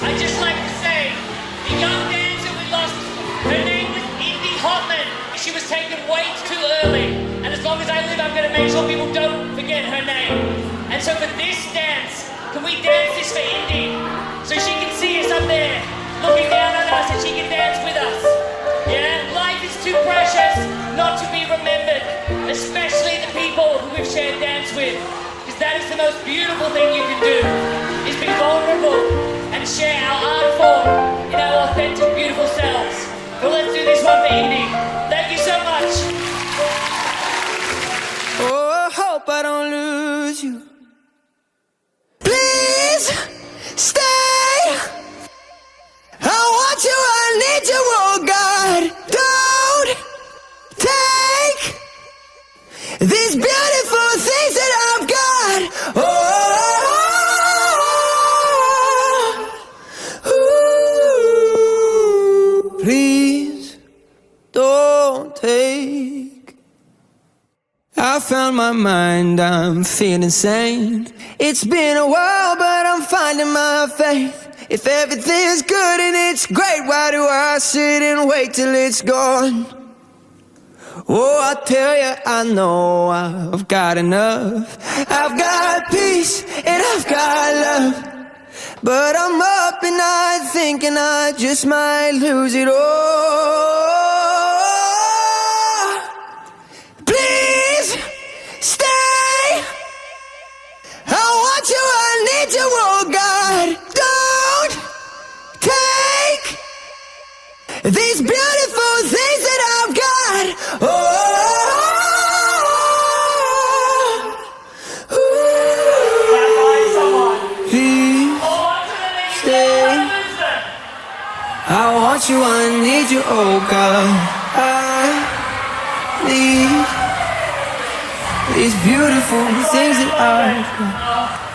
I'd just like to say, the young dancer we lost, her name was Indy. She was taken way too early, and as long as I live, I'm going to make sure people don't forget her name. And so for this dance, can we dance this for Indy? So she can see us up there, looking down on us, and she can dance with us. Yeah? Life is too precious not to be remembered, especially the people who we've shared dance with. Because that is the most beautiful thing you can do, is be vulnerable and share our art form in our authentic, beautiful selves. Well, let's do this one for Indy. Thank you so much. Oh, I hope I don't lose you. Please stay. I want you, I need you, oh God. Don't take these beautiful things that I've got. Oh, ooh, please don't take. I found my mind, I'm feeling sane. It's been a while, but I'm finding my faith. If everything's good and it's great, why do I sit and wait till it's gone? Oh, I tell you, I know I've got enough. I've got peace and I've got love. But I'm up and I thinking I just might lose it all. Please stay. I want you, I need you, oh God. Don't take these beautiful things that I've got. Oh, please stay. I want you, I need you, oh God. I need these beautiful things that I've got.